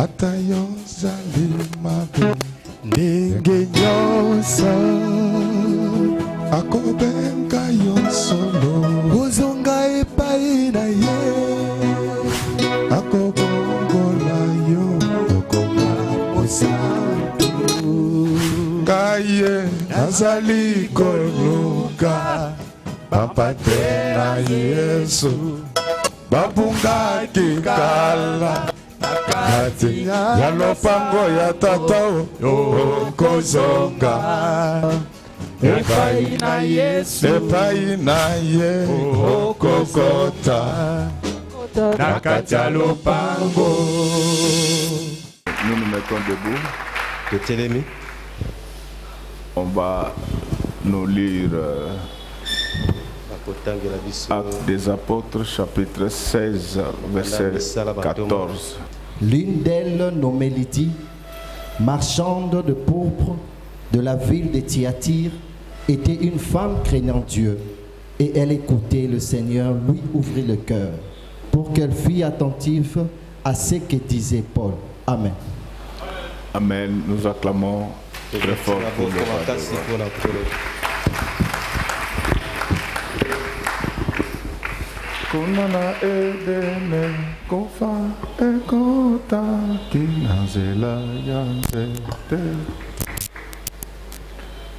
Atayo zalimabe ndenge nyonso akobenga yo solo ozonga epai na ye akobongola yo okoma mosantu kaye nazali koluka bapate na Yesu babungaki kala kati ya lopango ya tata okozonga epai na Yesu epai na ye okokota na kati ya lopango. Nous nous mettons debout. On va nous lire Actes des Apôtres, chapitre 16, verset 14. L'une d'elles, nommée Lydie, marchande de pourpre de la ville de Thyatire, était une femme craignant Dieu, et elle écoutait le Seigneur lui ouvrir le cœur, pour qu'elle fût attentive à ce que disait Paul. Amen. Amen. Nous acclamons très fort pour le Kunana edene kofa ekota kinazela yanzete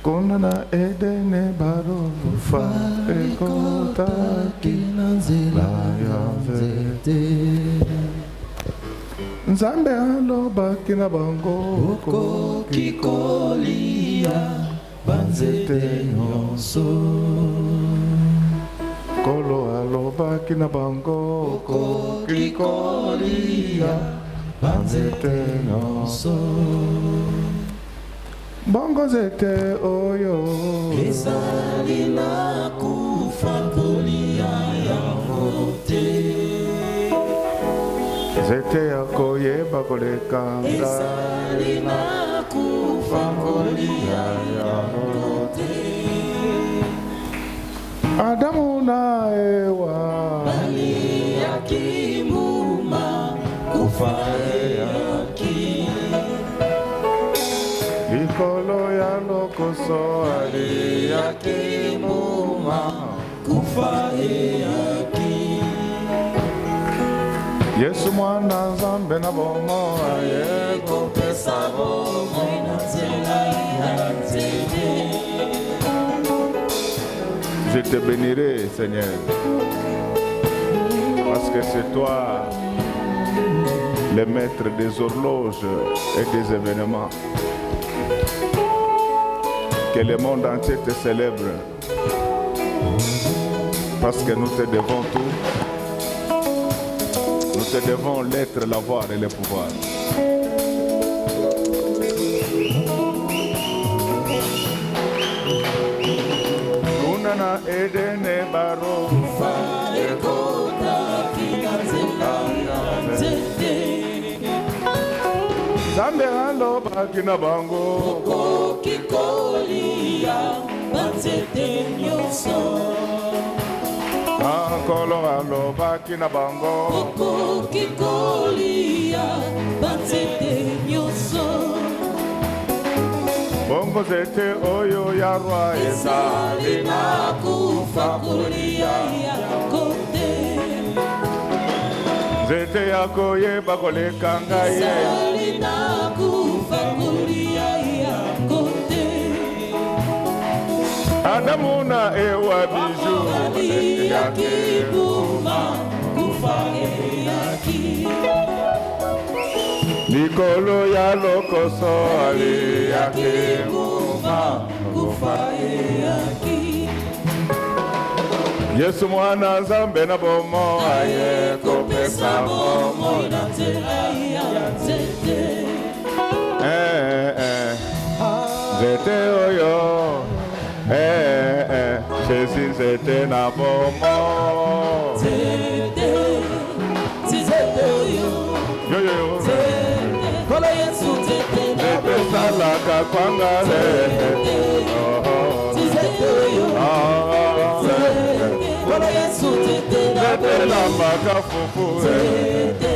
Kunana edene baro kofa ekota kinazela yanzete Nzambe aloba kina bango Oko kikolia banzete nyonso Kolo aloba kina bango Oko kikolia banzete nyonso Bongo zete oyo Ezali na kufa kolia yango te Zete yako yeba kolekanga Ezali na kufa kolia yango te Adamu na Ewa Bali yakimuma kufa yaki Likolo ya lokoso ali yakimuma kufa yaki Yesu mwana Nzambe na bomo ayeko pesa bomo inanzela yanzele Je te bénirai, Seigneur, parce que c'est toi le maître des horloges et des événements. Que le monde entier te célèbre, parce que nous te devons tout. Nous te devons l'être, l'avoir et le pouvoir. Na edene baro fa ekota kinazela yanzete Zambe aloba kina bango Oko kikolia banzete nyonso Kolo aloba kina bango Oko kikolia banzete nyonso Bongo zete oyo ya roi Ezali na kufa kolia yango te Zete yako yeba kolekanga ye Ezali na kufa kolia yango te Adamu na Ewa biju Bali yakimuma kufa yaki Likolo ya lokoso ali yakimuma kufa yaki Yesu mwana Nzambe na bomo ayeko pesa bomo inanzela yanzete Zete oyo Jésus zete na bomo Zete oyo Yo yo yo Kola Yesu zete na Zete salaka kwangale Zete oyo Kola Yesu zete na Zete lambaka fufu Zete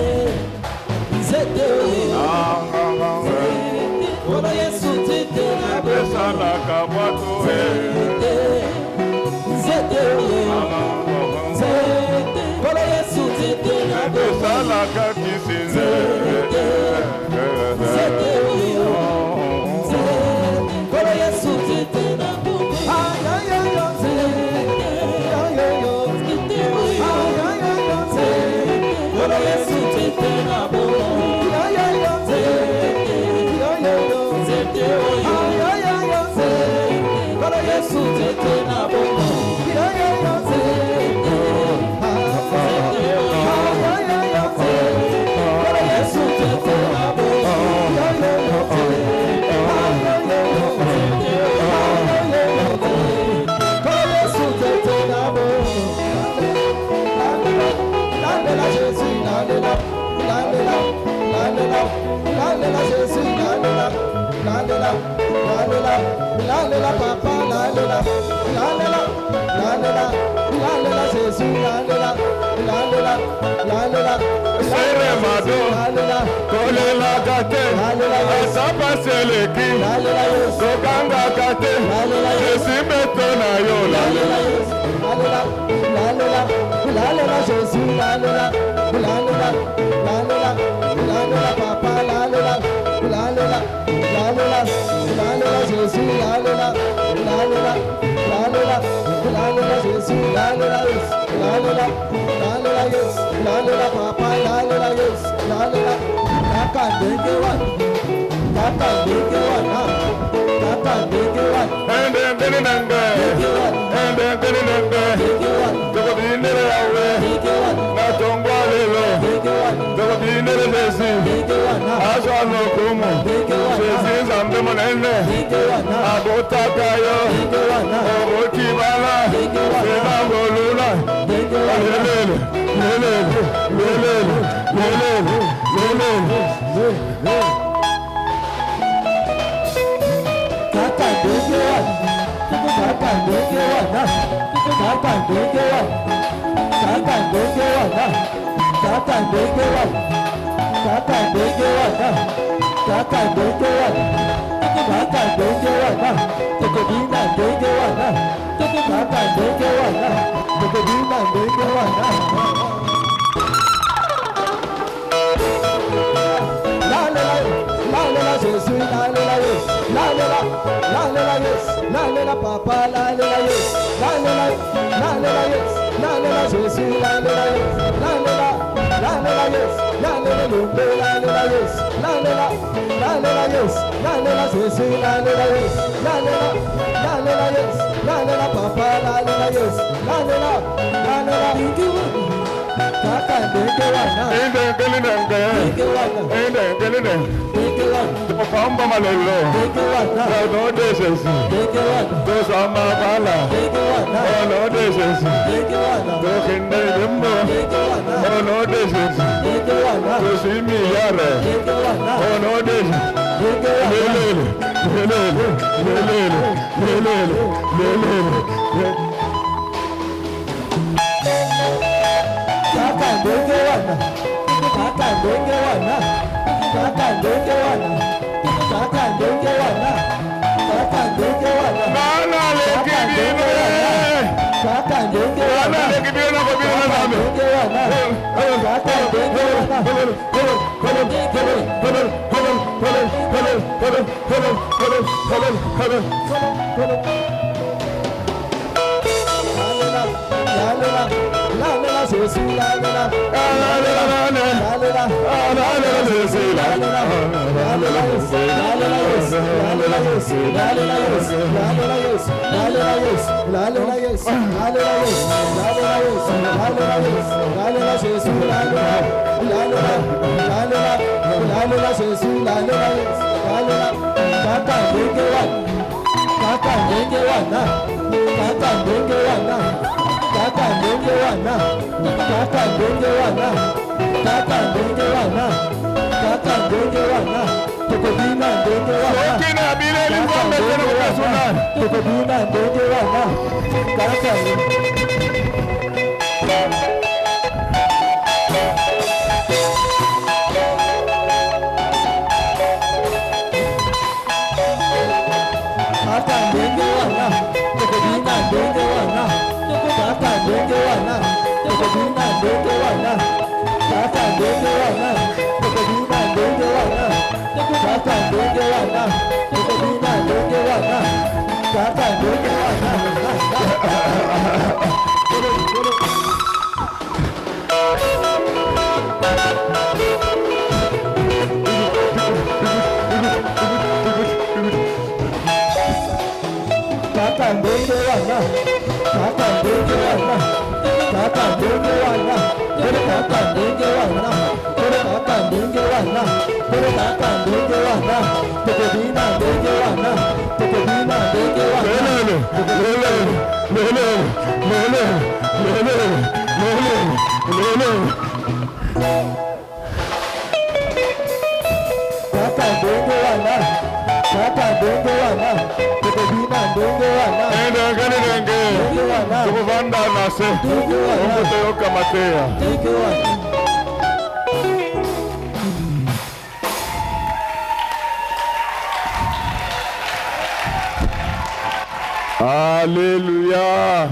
Alléluia.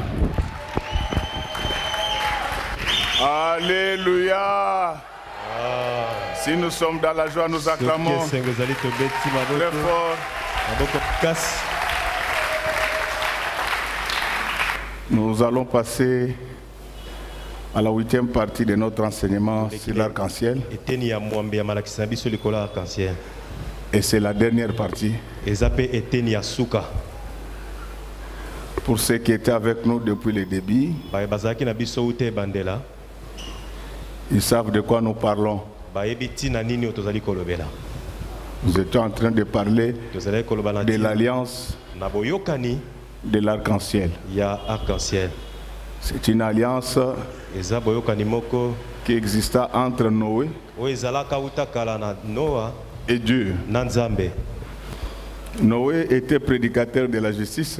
Alléluia. Si nous sommes dans la joie, nous acclamons très fort. Nous allons passer à la 8e partie de notre enseignement sur l'arc-en-ciel. Et c'est la dernière partie. Pour ceux qui étaient avec nous depuis le début, ils savent de quoi nous parlons. Nous étions en train de parler de l'alliance de l'arc-en-ciel. C'est une alliance qui exista entre Noé et Dieu. Noé était prédicateur de la justice.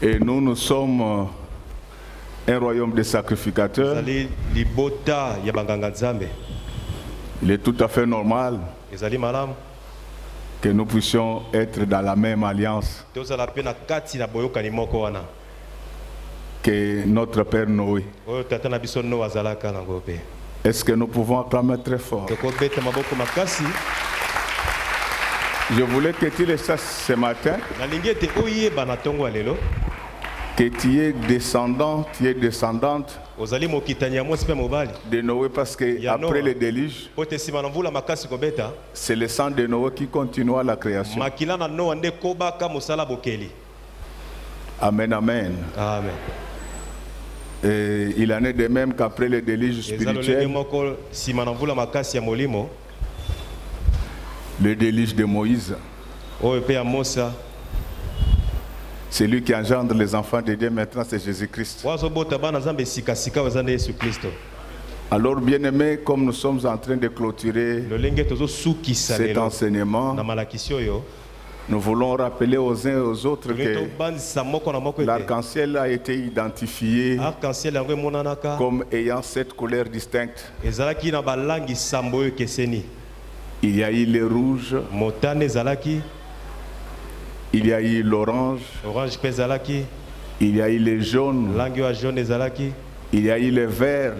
Et nous sommes un royaume de sacrificateurs. Il est tout à fait normal que nous puissions être dans la même alliance que notre père Noé. Est-ce que nous pouvons acclamer très fort? Je voulais que tu le saches ce matin, que tu es descendant, tu es descendante de Noé, parce qu'après le déluge, c'est le sang de Noé qui continua la création. Amen, amen. Amen. Et il en est de même qu'après le déluge spirituel, le déluge de Moïse, celui qui engendre les enfants de Dieu maintenant, c'est Jésus-Christ. Alors, bien-aimés, comme nous sommes en train de clôturer cet enseignement, nous voulons rappeler aux uns et aux autres que l'arc-en-ciel a été identifié comme ayant 7 couleurs distinctes. Il y a eu le rouge, il y a eu l'orange, il y a eu le jaune, il y a eu le vert,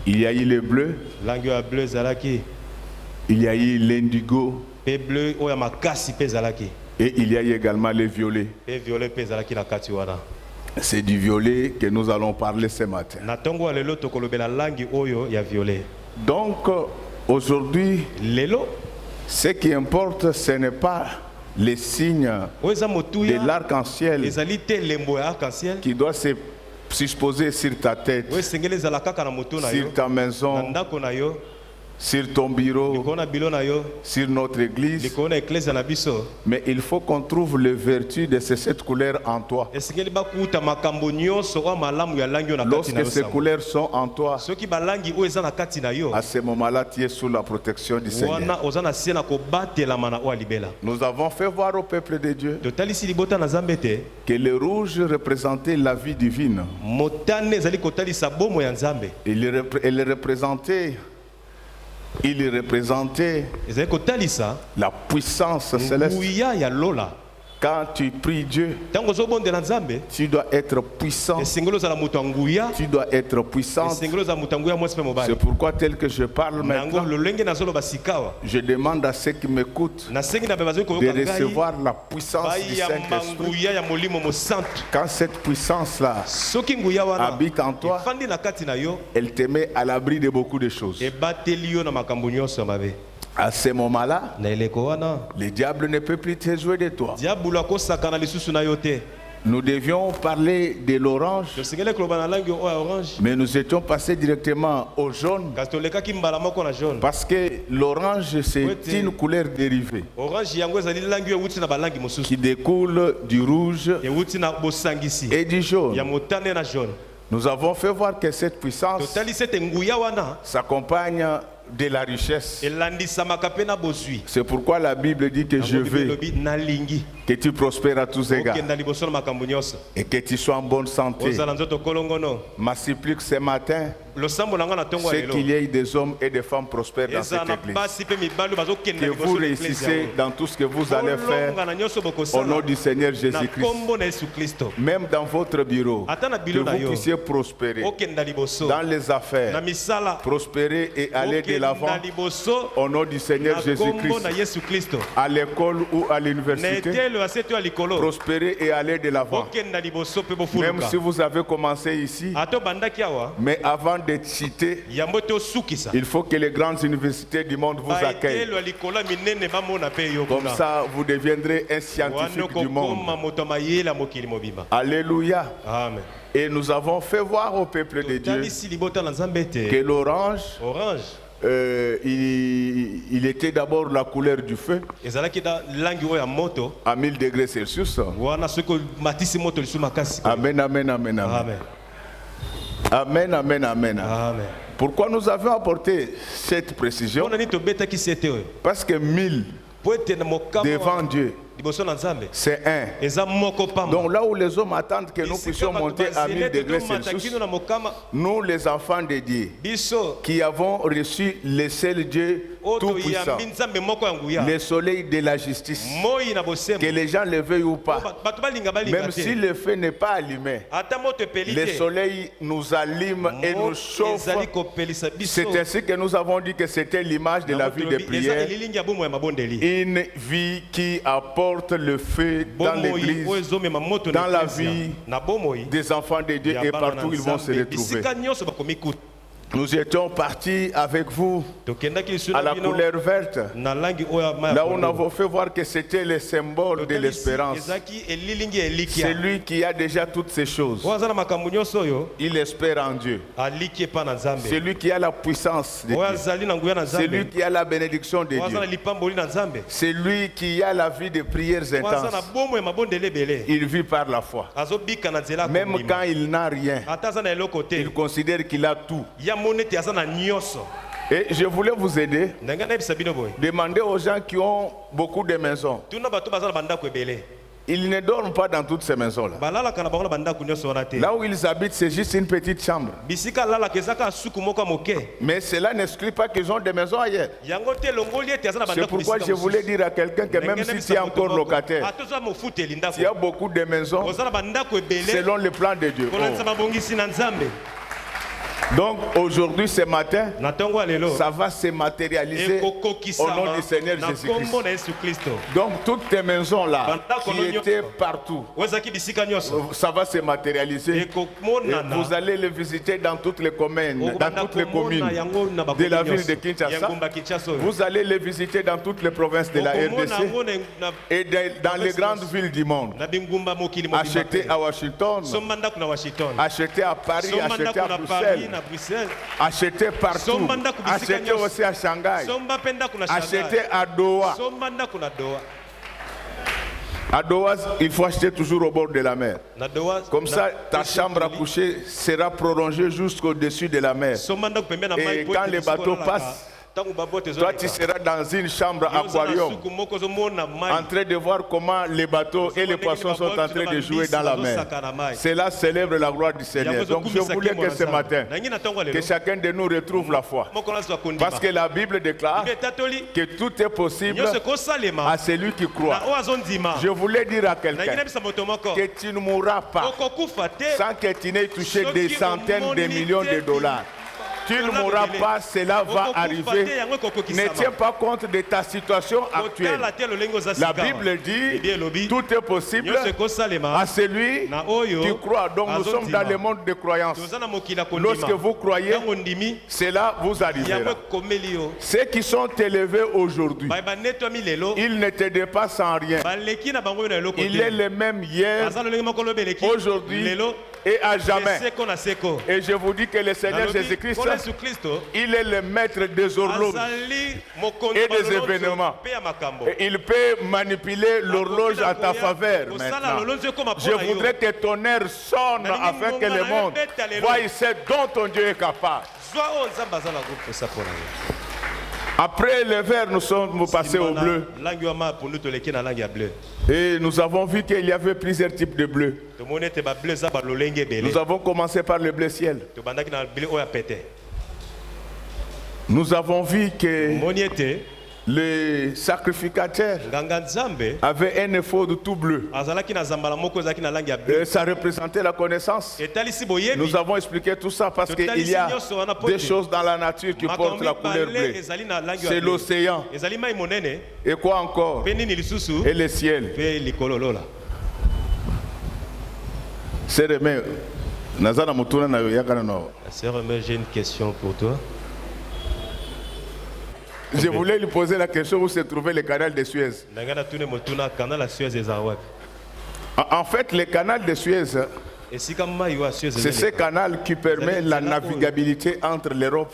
il y a eu le bleu, il y a eu l'indigo, et il y a eu également le violet. C'est du violet que nous allons parler ce matin. Donc, aujourd'hui, ce qui importe, ce n'est pas les signes de l'arc-en-ciel qui doit se susposer sur ta tête, sur ta maison, sur ton bureau, sur notre église. Mais il faut qu'on trouve les vertus de ces 7 couleurs en toi. Lorsque ces couleurs sont en toi, à ce moment-là, tu es sous la protection du Seigneur. Nous avons fait voir au peuple de Dieu que le rouge représentait la vie divine. Il représentait la puissance céleste. Quand tu pries Dieu, tu dois être puissant. Tu dois être puissant. C'est pourquoi tel que je parle maintenant, je demande à ceux qui m'écoutent de recevoir la puissance du Saint-Esprit. Quand cette puissance-là habite en toi, elle te met à l'abri de beaucoup de choses. À ce moment-là, le diable ne peut plus te jouer de toi. Nous devions parler de l'orange, mais nous étions passés directement au jaune, parce que l'orange c'est une couleur dérivée qui découle du rouge et du jaune. Nous avons fait voir que cette puissance s'accompagne de la richesse. C'est pourquoi la Bible dit que je veux que tu prospères à tous égards et que tu sois en bonne santé. Ma supplique ce matin, c'est qu'il y ait des hommes et des femmes prospères dans cette église. Que vous réussissez dans tout ce que vous allez faire au nom du Seigneur Jésus-Christ. Même dans votre bureau, que vous puissiez prospérer dans les affaires, prospérer et aller de l'avant au nom du Seigneur Jésus-Christ. À l'école ou à l'université, prospérer et aller de l'avant. Même si vous avez commencé ici, mais avant d'être cité, il faut que les grandes universités du monde vous accueillent. Comme ça, vous deviendrez un scientifique du monde. Alléluia. Amen. Et nous avons fait voir au peuple de Dieu que l'orange, il était d'abord la couleur du feu à 1000 degrés Celsius. Amen, amen, amen, amen. Amen, amen, amen. Amen. Pourquoi nous avons apporté cette précision? Parce que 1000 devant Dieu, c'est un. Donc là où les hommes attendent que nous puissions monter à 1000 degrés Celsius, nous les enfants de Dieu, qui avons reçu le seul Dieu tout-puissant, le soleil de la justice, que les gens le veuillent ou pas, même si le feu n'est pas allumé, le soleil nous allume et nous chauffe. C'est ainsi que nous avons dit que c'était l'image de la vie de prière, une vie qui apporte le feu dans l'église, dans la vie des enfants de Dieu et partout où ils vont se retrouver. Nous étions partis avec vous à la couleur verte, là où nous avons fait voir que c'était le symbole de l'espérance. C'est lui qui a déjà toutes ces choses. Il espère en Dieu. C'est lui qui a la puissance de Dieu. C'est lui qui a la bénédiction de Dieu. C'est lui qui a la vie de prières intenses. Il vit par la foi. Même quand il n'a rien, il considère qu'il a tout. Et je voulais vous aider. Demandez aux gens qui ont beaucoup de maisons. Ils ne dorment pas dans toutes ces maisons-là. Là où ils habitent, c'est juste une petite chambre. Mais cela n'exclut pas qu'ils ont des maisons ailleurs. C'est pourquoi je voulais dire à quelqu'un que même si tu es encore locataire, il y a beaucoup de maisons selon le plan de Dieu. Donc aujourd'hui, ce matin, ça va se matérialiser au nom du Seigneur Jésus-Christ. Donc toutes tes maisons là, qui étaient partout, ça va se matérialiser. Et vous allez les visiter dans toutes les communes, dans toutes les communes de la ville de Kinshasa. Vous allez les visiter dans toutes les provinces de la RDC et dans les grandes villes du monde. Acheter à Washington, acheter à Paris, acheter à Bruxelles. Acheter partout, acheter aussi à Shanghai, acheter à Doha. À Doha, il faut acheter toujours au bord de la mer. Comme ça, ta chambre à coucher sera prolongée jusqu'au-dessus de la mer. Et quand les bateaux passent, Toi, tu seras dans une chambre aquarium, en train de voir comment les bateaux et les poissons sont en train de jouer dans la mer. Cela célèbre la gloire du Seigneur. Donc je voulais que ce matin, que chacun de nous retrouve la foi. Parce que la Bible déclare que tout est possible à celui qui croit. Je voulais dire à quelqu'un que tu ne mourras pas sans que tu n'aies touché des centaines de millions de dollars. Tu ne mourras pas, cela va arriver. Ne tiens pas compte de ta situation actuelle. La Bible dit tout est possible à celui qui croit. Donc nous sommes dans le monde de croyance. Lorsque vous croyez, cela vous arrivera. Ceux qui sont élevés aujourd'hui, ils ne te dépassent en rien. Il est le même hier, aujourd'hui et à jamais. Et je vous dis que le Seigneur Jésus-Christ, il est le maître des horloges et des événements. Et il peut manipuler l'horloge à ta faveur maintenant. Je voudrais que ton air sonne afin que le monde voie ce dont ton Dieu est capable. Après le vert, nous sommes passés au bleu. Et nous avons vu qu'il y avait plusieurs types de bleu. Nous avons commencé par le bleu ciel. Nous avons vu que le sacrificateur avait un éphod tout bleu. Ça représentait la connaissance. Nous avons expliqué tout ça parce qu'il y a des choses dans la nature qui portent la couleur bleue. C'est l'océan. Et quoi encore? Et le ciel. Sœur Aimée, j'ai une question pour toi. Je voulais lui poser la question où se trouvait le canal de Suez. En fait, le canal de Suez, c'est ce canal qui permet la navigabilité entre l'Europe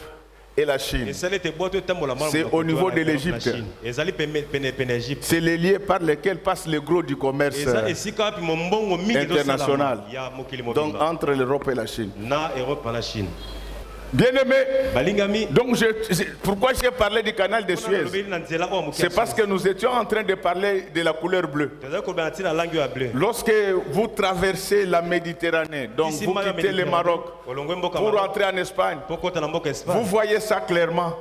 et la Chine. C'est au niveau de l'Égypte. C'est les liens par lesquels passe le gros du commerce international. Donc entre l'Europe et la Chine. Bien-aimé, donc pourquoi j'ai parlé du canal de Suez? C'est parce que nous étions en train de parler de la couleur bleue. Lorsque vous traversez la Méditerranée, donc vous quittez le Maroc pour entrer en Espagne, vous voyez ça clairement.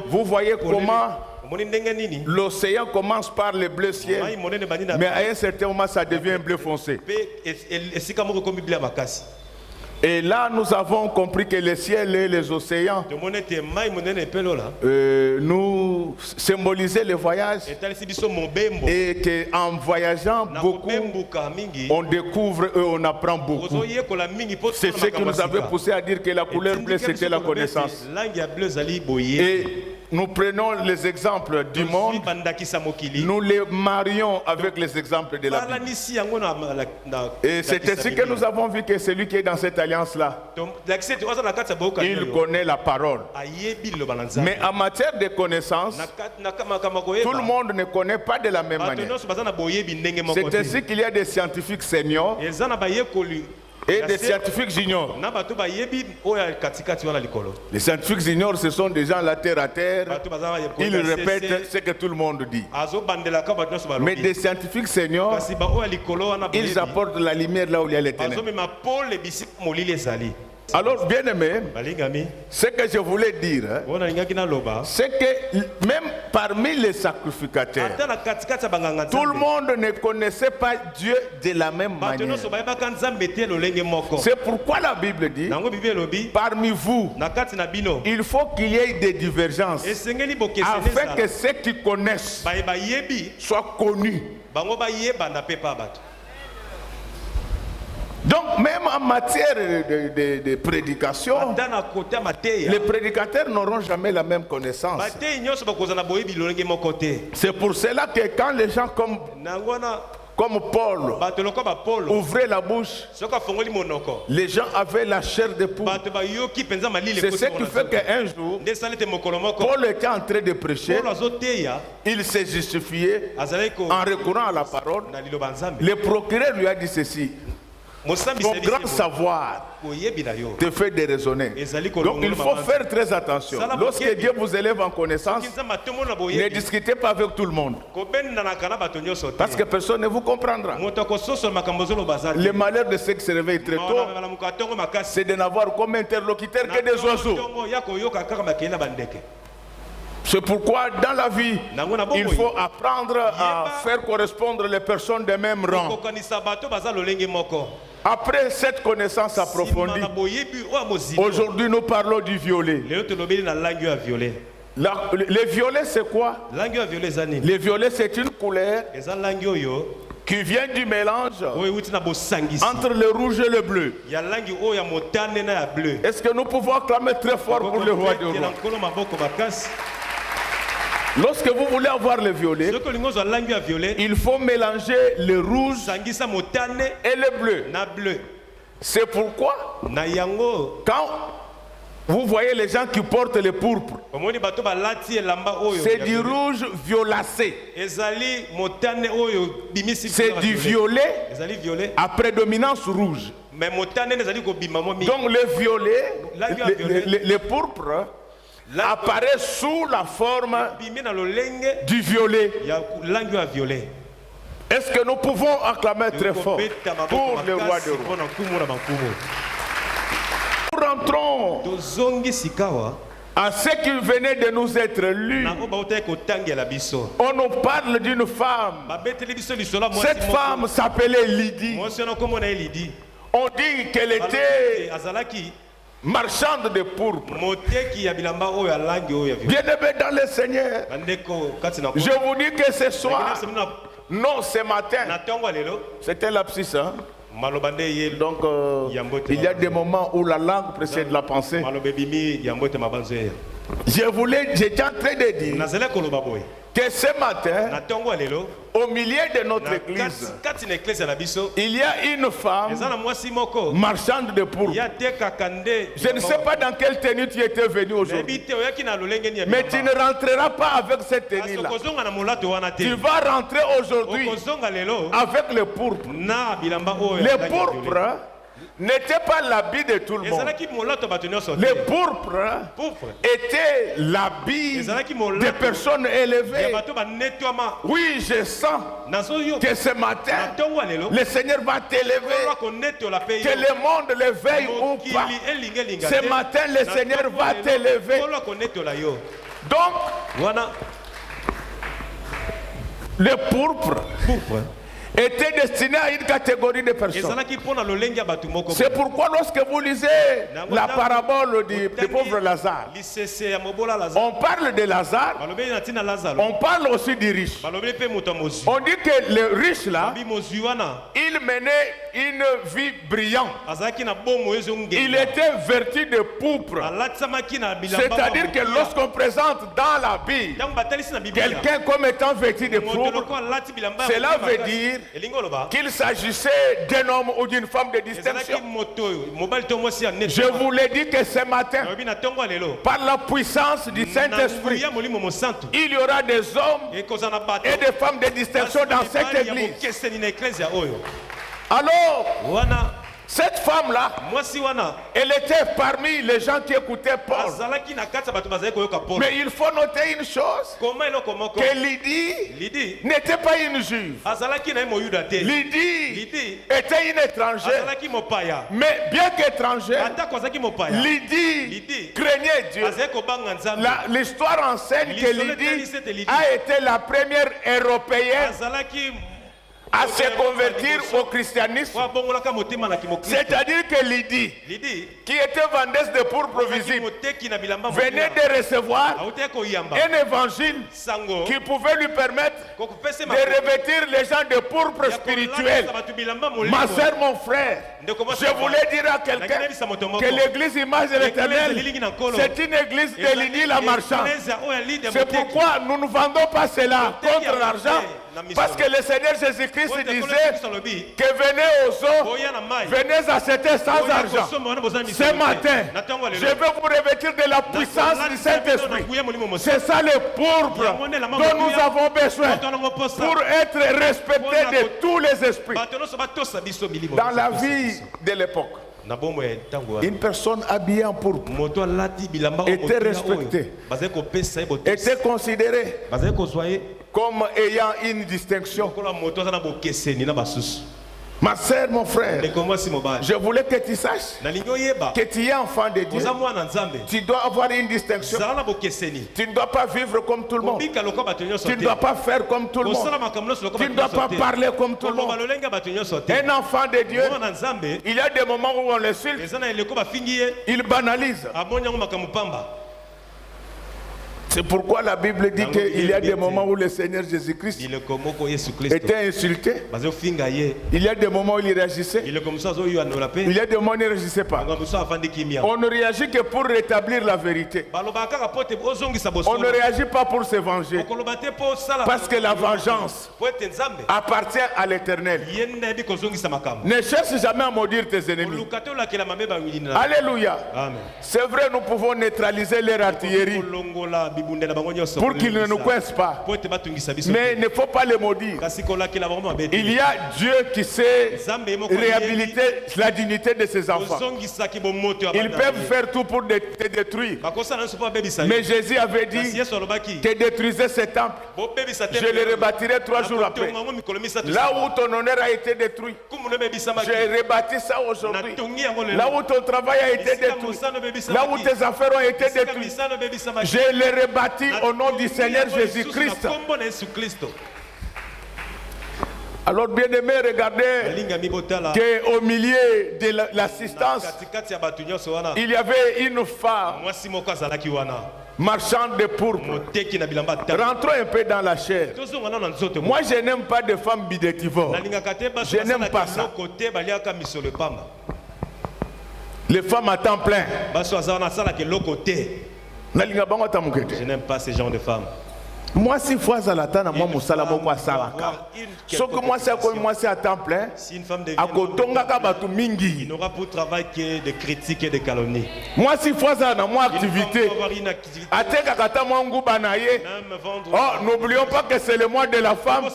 Vous voyez comment l'océan commence par le bleu ciel, mais à un certain moment ça devient bleu foncé. Et là, nous avons compris que le ciel et les océans nous symbolisaient le voyage et qu'en voyageant beaucoup, on découvre et on apprend beaucoup. C'est ce qui nous avait poussé à dire que la couleur bleue, c'était la connaissance. Et nous prenons les exemples du monde, nous les marions avec les exemples de la Bible. Et c'est ainsi que nous avons vu que celui qui est dans cette alliance-là, il connaît la parole. Mais en matière de connaissance, tout le monde ne connaît pas de la même manière. C'est ainsi qu'il y a des scientifiques seniors et des scientifiques juniors. Les scientifiques juniors, ce sont des gens là terre à terre. Ils répètent ce que tout le monde dit. Mais des scientifiques seniors, ils apportent la lumière là où il y a les ténèbres. Alors, bien aimé, ce que je voulais dire, c'est que même parmi les sacrificateurs, tout le monde ne connaissait pas Dieu de la même manière. C'est pourquoi la Bible dit, parmi vous, il faut qu'il y ait des divergences, afin que ceux qui connaissent soient connus. Donc même en matière de prédication, les prédicateurs n'auront jamais la même connaissance. C'est pour cela que quand les gens comme Paul ouvraient la bouche, les gens avaient la chair de poule. C'est ce qui fait qu'un jour, Paul était en train de prêcher, il s'est justifié en recourant à la parole. Le procureur lui a dit ceci: Ton grand savoir te fait déraisonner. Donc il faut faire très attention. Lorsque Dieu vous élève en connaissance, ne discutez pas avec tout le monde. Parce que personne ne vous comprendra. Le malheur de ceux qui se réveillent très tôt, c'est de n'avoir comme interlocuteur que des oiseaux. C'est pourquoi dans la vie, il faut apprendre à faire correspondre les personnes des mêmes rangs. Après cette connaissance approfondie, aujourd'hui nous parlons du violet. Le violet c'est quoi? Le violet c'est une couleur qui vient du mélange entre le rouge et le bleu. Est-ce que nous pouvons acclamer très fort pour le roi des rois? Lorsque vous voulez avoir le violet, il faut mélanger le rouge et le bleu. C'est pourquoi, quand vous voyez les gens qui portent le pourpre, c'est du rouge violacé. C'est du violet à prédominance rouge. Donc le violet, le pourpre, apparaît sous la forme du violet. Est-ce que nous pouvons acclamer très fort pour le roi des rois? Nous rentrons à ce qui venait de nous être lu. On nous parle d'une femme. Cette femme s'appelait Lydie. On dit qu'elle était marchande de pourpre. Bien-aimé dans le Seigneur, je vous dis que ce soir, non, ce matin, c'était lapsus, hein? Donc il y a des moments où la langue précède la pensée. J'étais en train de dire que ce matin, au milieu de notre église, il y a une femme marchande de pourpre. Je ne sais pas dans quelle tenue tu étais venu aujourd'hui, mais tu ne rentreras pas avec cette tenue-là. Tu vas rentrer aujourd'hui avec le pourpre. Le pourpre n'était pas l'habit de tout le monde. Le pourpre était l'habit des personnes élevées. Oui, je sens que ce matin, le Seigneur va t'élever. Que le monde l'éveille ou pas. Ce matin, le Seigneur va t'élever. Donc, le pourpre était destiné à une catégorie de personnes. C'est pourquoi lorsque vous lisez la parabole du pauvre Lazare, on parle de Lazare, on parle aussi du riche. On dit que le riche là, il menait une vie brillante. Il était vêtu de pourpre. C'est-à-dire que lorsqu'on présente dans la Bible quelqu'un comme étant vêtu de pourpre, cela veut dire qu'il s'agissait d'un homme ou d'une femme de distinction. Je vous l'ai dit que ce matin, par la puissance du Saint-Esprit, il y aura des hommes et des femmes de distinction dans cette église. Alors, cette femme-là, elle était parmi les gens qui écoutaient Paul. Mais il faut noter une chose, que Lydie n'était pas une juive. Lydie était une étrangère. Mais bien qu'étrangère, Lydie craignait Dieu. L'histoire enseigne que Lydie a été la première européenne à se convertir au christianisme. C'est-à-dire que Lydie, qui était vendeuse de pourpre visible, venait de recevoir un évangile qui pouvait lui permettre de revêtir les gens de pourpre spirituel. Ma soeur, mon frère, je voulais dire à quelqu'un que l'église Image de l'Éternel, c'est une église de Lydie la marchande. C'est pourquoi nous ne vendons pas cela contre l'argent, Parce que le Seigneur Jésus-Christ disait que venez aux eaux, venez à cet sans argent. Ce matin, je veux vous revêtir de la puissance du Saint-Esprit. C'est ça le pourpre dont nous avons besoin pour être respectés de tous les esprits. Dans la vie de l'époque, une personne habillée en pourpre était respectée, était considérée comme ayant une distinction. Ma sœur, mon frère, je voulais que tu saches que tu es enfant de Dieu. Tu dois avoir une distinction. Tu ne dois pas vivre comme tout le monde. Tu ne dois pas faire comme tout le monde. Tu ne dois pas parler comme tout le monde. Un enfant de Dieu, il y a des moments où on l'insulte, il banalise. C'est pourquoi la Bible dit qu'il y a des moments où le Seigneur Jésus-Christ était insulté. Il y a des moments où il réagissait. Il y a des moments où il ne réagissait pas. On ne réagit que pour rétablir la vérité. On ne réagit pas pour se venger. Parce que la vengeance appartient à l'Éternel. Ne cherche jamais à maudire tes ennemis. Alléluia. C'est vrai, nous pouvons neutraliser leur artillerie pour qu'ils ne nous coincent pas. Mais il ne faut pas les maudire. Il y a Dieu qui sait réhabiliter la dignité de ses enfants. Ils peuvent faire tout pour te détruire. Mais Jésus avait dit que détruisez ce temple, je le rebâtirai 3 jours après. Là où ton honneur a été détruit, je rebâtis ça aujourd'hui. Là où ton travail a été détruit, là où tes affaires ont été détruites, je les rebâtis au nom du Seigneur Jésus-Christ. Alors bien aimé, regardez qu'au milieu de l'assistance, il y avait une femme marchande de pourpre. Rentrons un peu dans la chair. Moi je n'aime pas de femmes bidétivores. Je n'aime pas ça. Les femmes à temps plein. Je n'aime pas ces genres de femmes. Moi si fois à la tana moi musala moko asalaka. Soko moi c'est à temps plein. Si une femme devient mingi, il n'aura pour travail que de critiques et de calomnies. moi si fois à moi activité. Oh, n'oublions pas que c'est le mois de la femme.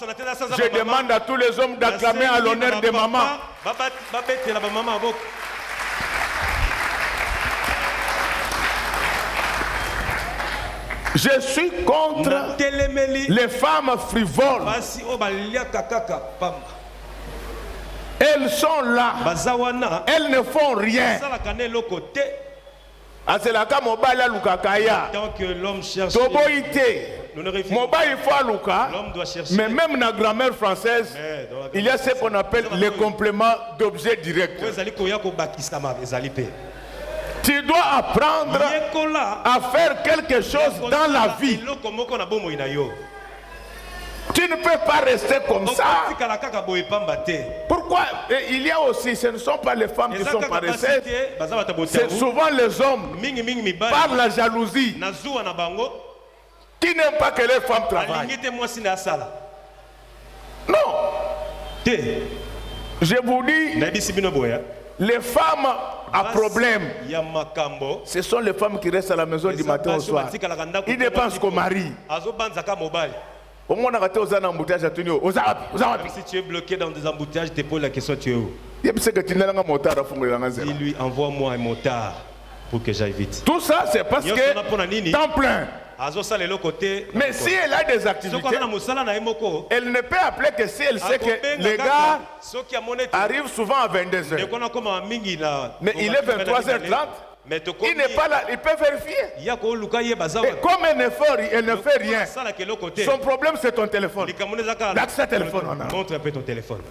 Je demande à tous les hommes d'acclamer à l'honneur de maman. Je suis contre les femmes frivoles. Elles sont là. Elles ne font rien. Aselaka mobile lukakaya. Tant que l'homme cherche, mobile mais même dans la grammaire française, il y a ce qu'on appelle les compléments d'objet direct. Tu dois apprendre à faire quelque chose dans la vie. Tu ne peux pas rester comme ça. Pourquoi? Il y a aussi, ce ne sont pas les femmes qui sont paresseuses, c'est souvent les hommes par la jalousie qui n'aiment pas que les femmes travaillent. Non. Je vous dis, les femmes à problème, ce sont les femmes qui restent à la maison du matin au soir. Ils dépensent qu'au mari. Si tu es bloqué dans des embouteillages, tu te poses la question, tu es où? Il lui envoie-moi un motard pour que j'aille vite. Tout ça, c'est parce que temps plein. Mais si elle a des activités, elle ne peut appeler que si elle sait que les gars arrivent souvent à 22h. Mais il est 23h30. Il n'est pas là, il peut vérifier. Et comme elle ne fait rien, son problème c'est ton téléphone. L'accès téléphone. Montre un peu ton téléphone.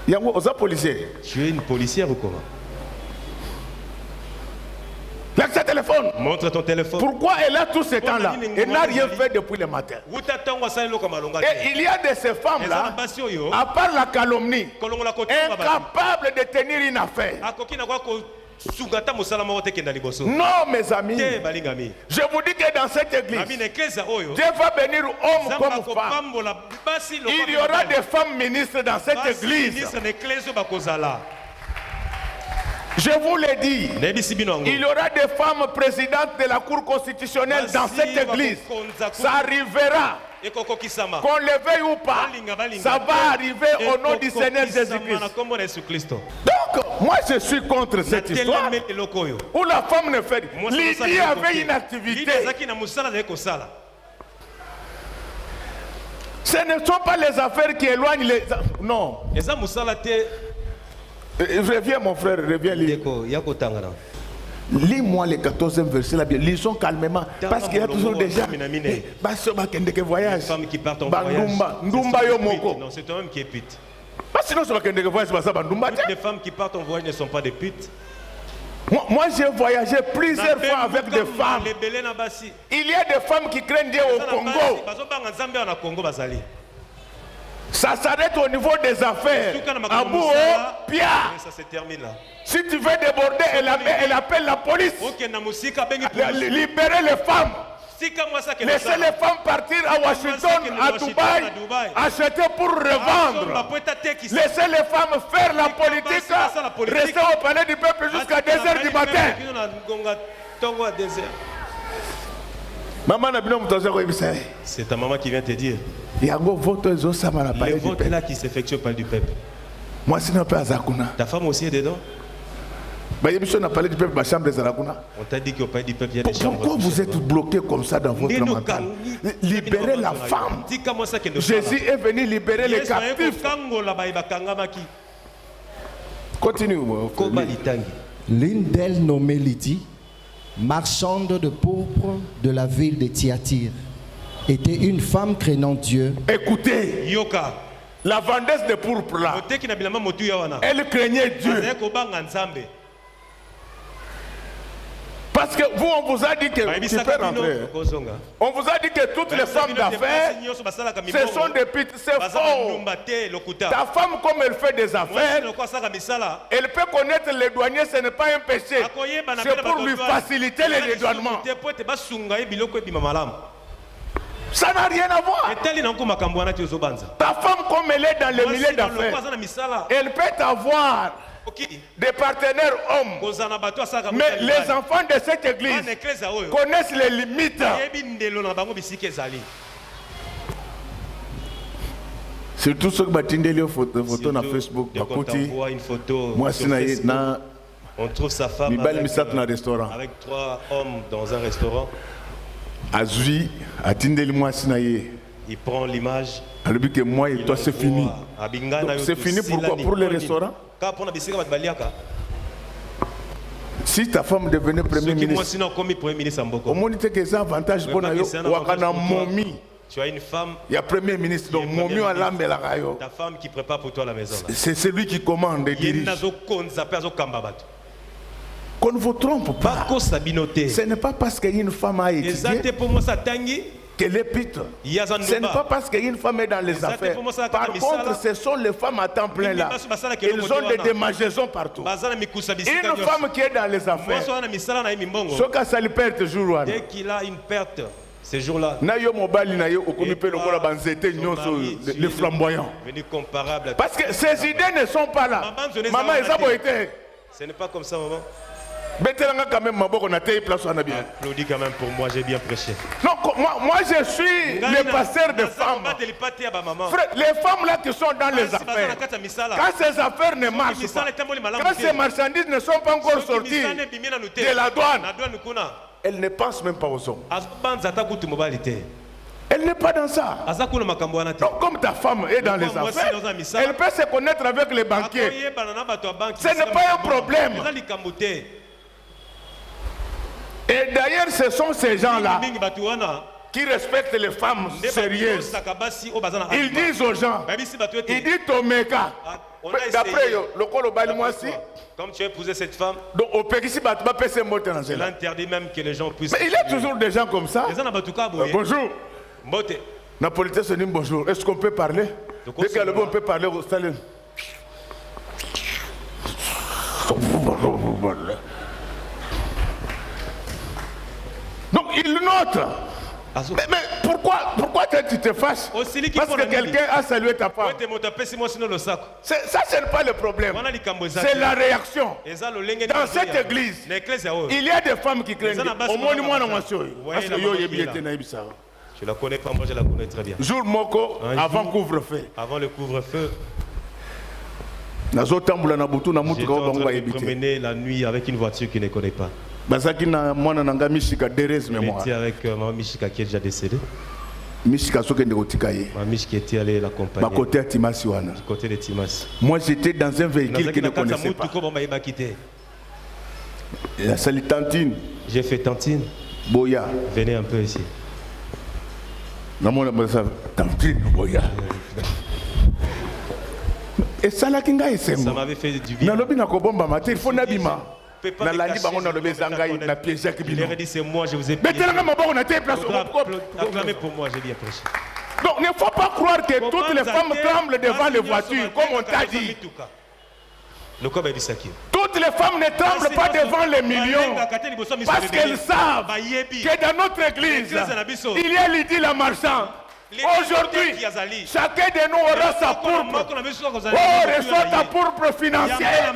Tu es une policière ou comment? L'accès téléphone. Montre ton téléphone. Pourquoi elle a tout ce temps-là? Elle n'a rien fait depuis le matin. Et il y a de ces femmes-là, à part la calomnie, incapables de tenir une affaire. Non, mes amis. Je vous dis que dans cette église, Dieu va bénir homme comme femme. Il y aura des femmes ministres dans cette église. Je vous l'ai dit, il y aura des femmes présidentes de la Cour constitutionnelle dans cette église. Ça arrivera. Qu'on le veuille ou pas, ça va arriver au nom du Seigneur Jésus-Christ. Donc, moi je suis contre cette histoire où la femme ne fait rien. Lydie avait une activité. Ce ne sont pas les affaires qui éloignent les... Non. Reviens mon frère, reviens lire. Lis-moi les 14e verset là bien. Lisons calmement. Parce qu'il y a toujours des gens. Voyage. Les femmes qui partent en voyage. Non, c'est toi-même qui es pute. Toutes les femmes qui partent en voyage ne sont pas des putes. Moi j'ai voyagé plusieurs fois avec des femmes. Il y a des femmes qui craignent Dieu au Congo. Ça s'arrête au niveau des affaires. Abou, Pia. Ça se termine là. Si tu veux déborder, elle appelle la police. Libérer les femmes. Laissez les femmes partir à Washington, à Dubaï, acheter pour revendre. Laissez les femmes faire la politique, rester au palais du peuple jusqu'à 2h du matin. C'est ta maman qui vient te dire. Les votes là qui s'effectuent par du peuple. Ta femme aussi est dedans. On t'a dit qu'au palais du peuple il y a des chambres. Pourquoi vous êtes bloqué comme ça dans votre mental? Libérez la femme. Jésus est venu libérer les captifs. Continue. L'une d'elles, nommée Lydie, marchande de pourpre de la ville de Thyatire, était une femme craignant Dieu. Écoutez, Yoka, la vendeuse de pourpre là, elle craignait Dieu. Parce que vous, on vous a dit que tu peux rentrer. On vous a dit que toutes les femmes d'affaires, ce sont des putes, c'est faux. Ta femme, comme elle fait des affaires, elle peut connaître les douaniers, ce n'est pas un péché. C'est pour lui faciliter les dédouanements. Ça n'a rien à voir. Ta femme, comme elle est dans le milieu d'affaires, elle peut avoir des partenaires hommes. Mais les enfants de cette église connaissent les limites. Surtout ceux qui battent des photos sur Facebook. Moi, on trouve sa femme avec 3 hommes dans un restaurant. Il prend l'image. Moi et toi, c'est fini. C'est fini pourquoi? Pour les restaurants. Si ta femme devenait Premier ministre, au moins il y a des avantages pour nous. Tu as une femme. Il y a Premier ministre, donc Momi à l'âme et la rayon. Ta femme qui prépare pour toi la maison. C'est celui qui commande et dirige. Qu'on ne vous trompe pas. Ce n'est pas parce qu'une femme a étudié qu'elle est pute. Ce n'est pas parce qu'une femme est dans les affaires. Par contre, ce sont les femmes à temps plein là. Ils ont des démangeaisons partout. Une femme qui est dans les affaires, ça lui perd toujours. Dès qu'il a une perte, ces jours-là, les flamboyants. Parce que ces idées ne sont pas là. Maman, ce n'est pas comme ça, maman. Applaudis quand même pour moi, j'ai bien prêché. Non, moi je suis le pasteur de femmes. Frère, les femmes là qui sont dans les affaires, quand ces affaires ne marchent pas, quand ces marchandises ne sont pas encore sorties de la douane, elles ne pensent même pas aux hommes. Elle n'est pas dans ça. Donc, comme ta femme est dans les affaires, elle peut se connaître avec les banquiers. Ce n'est pas un problème. Et d'ailleurs, ce sont ces gens-là qui respectent les femmes sérieuses. Ils disent aux gens, ils disent Tomeka. D'après le col comme tu as épousé cette femme, il interdit même que les gens puissent. Mais il y a toujours des gens comme ça. Bonjour. Napolitain se dit bonjour. Est-ce qu'on peut parler? Dès qu'on peut parler au Staline. autre. Mais pourquoi tu te fâches? Parce que quelqu'un a salué ta femme. Ça, ce n'est pas le problème. C'est la réaction. Dans cette église, il y a des femmes qui craignent. Au moins, je la connais pas, moi je la connais très bien. Jour moko, avant couvre-feu. Avant le couvre-feu, j'ai promené la nuit avec une voiture qui ne connaît pas. J'étais avec maman Mishika qui est déjà décédée. Mishika qui était allée l'accompagner du côté de Timas. Moi j'étais dans un véhicule qui ne connaissait pas. La salle Tantine. J'ai fait Tantine. Boya. Venez un peu ici. Tantine, Boya. Et ça m'avait fait du bien. Il faut n'abîma. Il aurait dit c'est moi, je vous ai payé. Acclamez pour moi, j'ai bien prêché. Donc il ne faut pas croire que toutes les femmes tremblent devant les voitures, comme on t'a dit. Toutes les femmes ne tremblent pas devant les millions parce qu'elles savent que dans notre église, il y a Lydie la marchande. Aujourd'hui, chacun de nous aura sa pourpre. Oh, reçoit ta pourpre financière.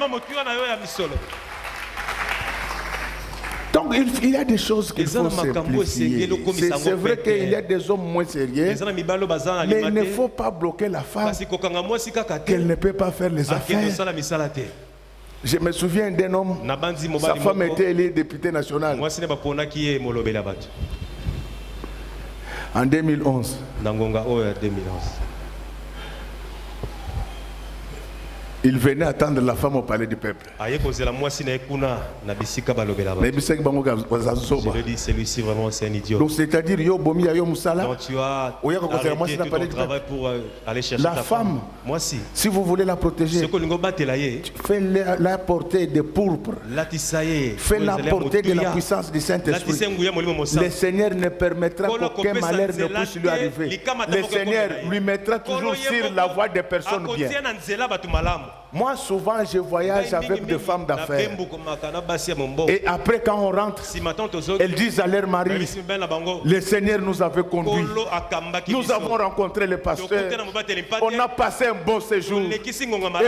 Donc il y a des choses qu'il faut simplifier. C'est vrai qu'il y a des hommes moins sérieux, mais il ne faut pas bloquer la femme qu'elle ne peut pas faire les affaires. Je me souviens d'un homme, sa femme était élue députée nationale en 2011. Il venait attendre la femme au palais du peuple. Je lui dis, celui-ci vraiment c'est un idiot. Donc c'est-à-dire donc tu as arrêté tout ton travail pour aller chercher la ta femme. Moi si. Si vous voulez la protéger, fais-la porter de pourpre. Fais-la porter de la puissance du Saint-Esprit. Le Seigneur ne permettra qu'aucun malheur ne puisse lui arriver. Le Seigneur lui mettra toujours sur la voie des personnes bien. Moi, souvent, je voyage avec des femmes d'affaires. Et après, quand on rentre, elles disent à leur mari, le Seigneur nous avait conduits. Nous avons rencontré le pasteur. On a passé un bon séjour. Et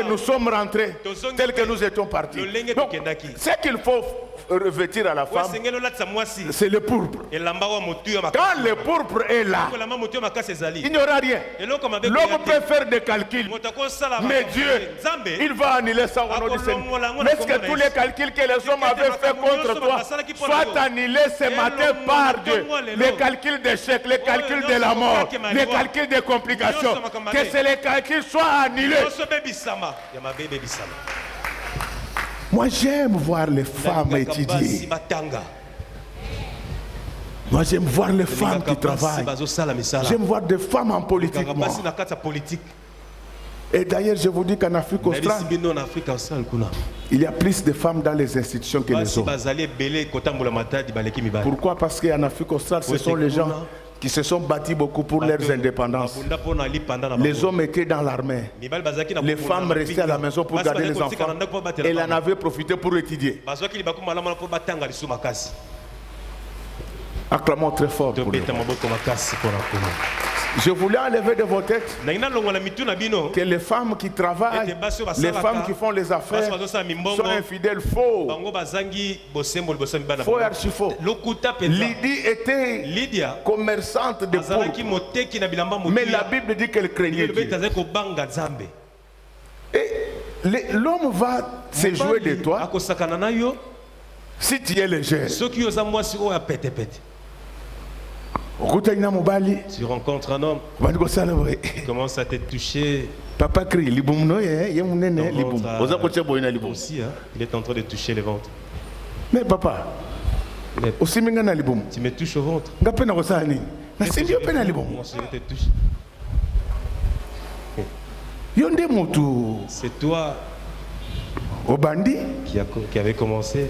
nous sommes rentrés tels que nous étions partis. Donc, ce qu'il faut revêtir à la femme, c'est le pourpre. Quand le pourpre est là, il n'y aura rien. L'homme peut faire des calculs, mais Dieu, il va annuler ça au nom du Seigneur. Est-ce que tous les calculs que les hommes avaient fait contre toi soient annulés ce matin par Dieu? Les calculs d'échec, les calculs de la mort, les calculs de complications, que ces calculs soient annulés. Moi j'aime voir les femmes étudier. Moi j'aime voir les femmes qui travaillent. J'aime voir des femmes en politique. Et d'ailleurs je vous dis qu'en Afrique australe, il y a plus de femmes dans les institutions que les hommes. Pourquoi? Parce qu'en Afrique australe, ce sont les gens qui se sont battus beaucoup pour leurs indépendances. Les hommes étaient dans l'armée. Les femmes restaient à la maison pour garder les enfants. Elles en avaient profité pour étudier. Acclamons très fort pour eux. Je voulais enlever de vos têtes que les femmes qui travaillent, les femmes qui font les affaires sont infidèles, faux. Faux et archi-faux. Lydie était commerçante de pourpre, mais la Bible dit qu'elle craignait Dieu. Et l'homme va se jouer de toi si tu es légère. Tu rencontres un homme, il commence à te toucher. Papa crie, aussi, hein, il est en train de toucher le ventre. Mais papa, tu me touches au ventre. Moi, je te touche. C'est toi qui avait commencé.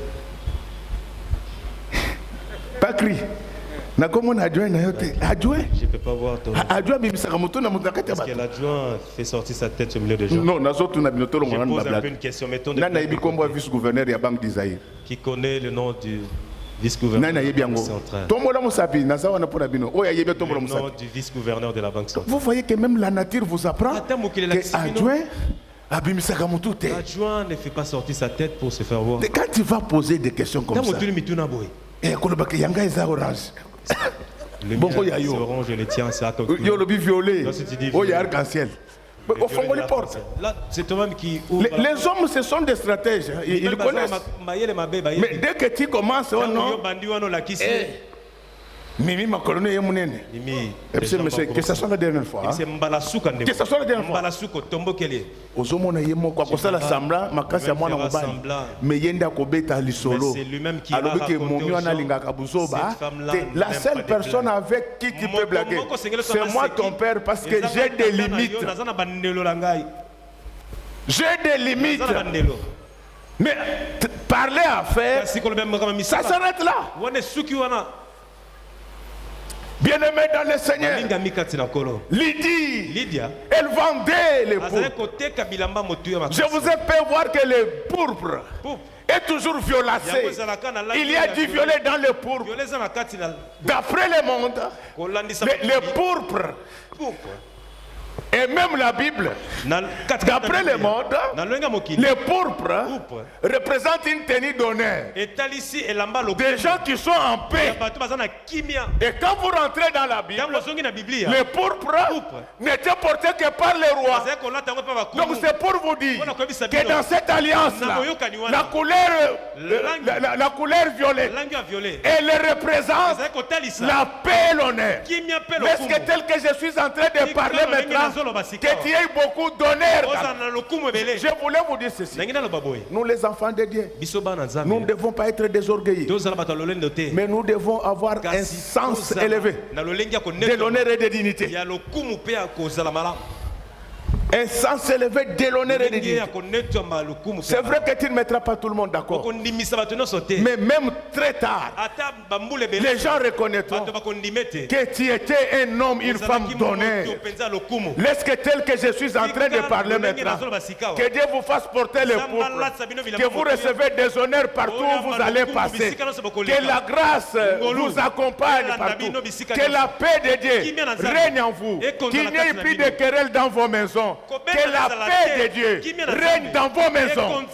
Pas crie. Je ne peux pas voir ton. Parce que l'adjoint fait sortir sa tête au milieu des gens. Non, je pose un peu une question. Mettons qui connaît le nom du Vice-gouverneur de la Banque centrale. Le nom du vice-gouverneur de la Banque centrale. Vous voyez que même la nature vous apprend que Adjoint ne fait pas sortir sa tête pour se faire voir. quand tu vas poser des questions comme ça, Le mien, c'est orange, le tien, c'est violet, arc-en-ciel. Là, c'est toi-même qui ouvre. Les hommes, ce sont des stratèges. Ils connaissent. Mais dès que tu commences, oh non. Mimi Makolone est monnaie. Que ce soit la dernière fois. Que ce soit la dernière fois. Ozomona yemo kwa kosala sambla makasi ya mwana mobali. Mais yenda kobeta lisolo. Alors que momio analingaka buzoba. La seule personne avec qui tu peux blaguer, c'est moi ton père parce que j'ai des limites. J'ai des limites. Mais parler à faire, ça s'arrête là. Bien-aimé dans le Seigneur, Lydie, elle vendait les pourpres. Je vous ai fait voir que le pourpre est toujours violacé. Il y a du violet dans le pourpre. D'après le monde, le pourpre et même la Bible, d'après le monde, le pourpre représente une tenue d'honneur. Des gens qui sont en paix. Et quand vous rentrez dans la Bible, le pourpre n'était porté que par les rois. Donc c'est pour vous dire que dans cette alliance-là, la couleur violette, elle représente la paix et l'honneur. Est-ce que tel que je suis en train de parler maintenant, que tu aies beaucoup d'honneur. Je voulais vous dire ceci. Nous les enfants de Dieu, nous ne devons pas être désorgueillis, mais nous devons avoir un sens élevé de l'honneur et de dignité. Un sens élevé de l'honneur et de dignité. C'est vrai que tu ne mettras pas tout le monde d'accord. Mais même très tard, les gens reconnaîtront que tu étais un homme, une femme d'honneur. Laisse que tel que je suis en train de parler maintenant, que Dieu vous fasse porter le pourpre, que vous recevez des honneurs partout où vous allez passer, que la grâce vous accompagne partout, que la paix de Dieu règne en vous, qu'il n'y ait plus de querelles dans vos maisons. Que la paix de Dieu règne dans vos maisons.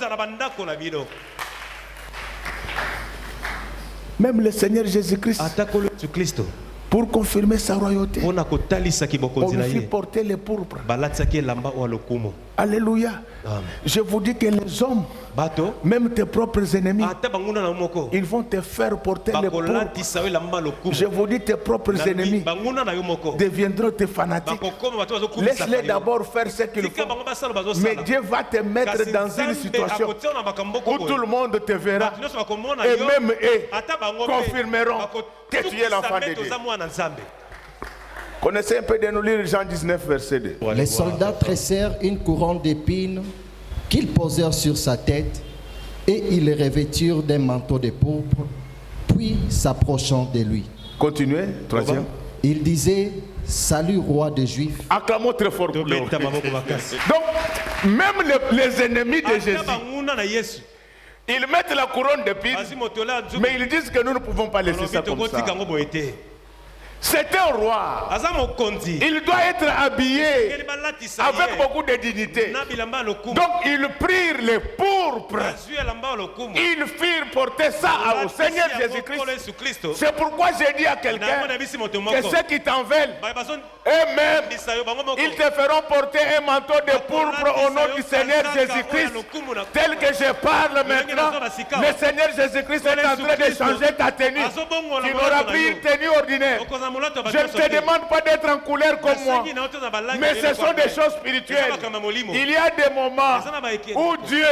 Même le Seigneur Jésus-Christ, pour confirmer sa royauté, on lui fit porter les pourpres. Alléluia. Je vous dis que les hommes, même tes propres ennemis, ils vont te faire porter les pourpres. Je vous dis, tes propres ennemis deviendront tes fanatiques. Laisse-les d'abord faire ce qu'ils font. Mais Dieu va te mettre dans une situation où tout le monde te verra. Et même eux confirmeront que tu es l'enfant de Dieu. Connaissez un peu de nous lire Jean 19, verset 2. Les soldats tressèrent une couronne d'épines qu'ils posèrent sur sa tête et ils le revêtirent d'un manteau de pourpre, puis s'approchant de lui. Continuez, troisième. Il disait, salut roi des Juifs. Acclamons très fort pour lui. Donc, même les ennemis de Jésus, ils mettent la couronne d'épines, mais ils disent que nous ne pouvons pas laisser ça comme ça. C'est un roi. Il doit être habillé avec beaucoup de dignité. Donc ils prirent les pourpres. Ils firent porter ça au Seigneur Jésus-Christ. C'est pourquoi j'ai dit à quelqu'un que ceux qui t'en veulent, eux-mêmes, ils te feront porter un manteau de pourpre au nom du Seigneur Jésus-Christ. Tel que je parle maintenant, le Seigneur Jésus-Christ est en train de changer ta tenue. Tu n'auras plus une tenue ordinaire. Je ne te demande pas d'être en couleur comme moi, mais ce sont des choses spirituelles. Il y a des moments où Dieu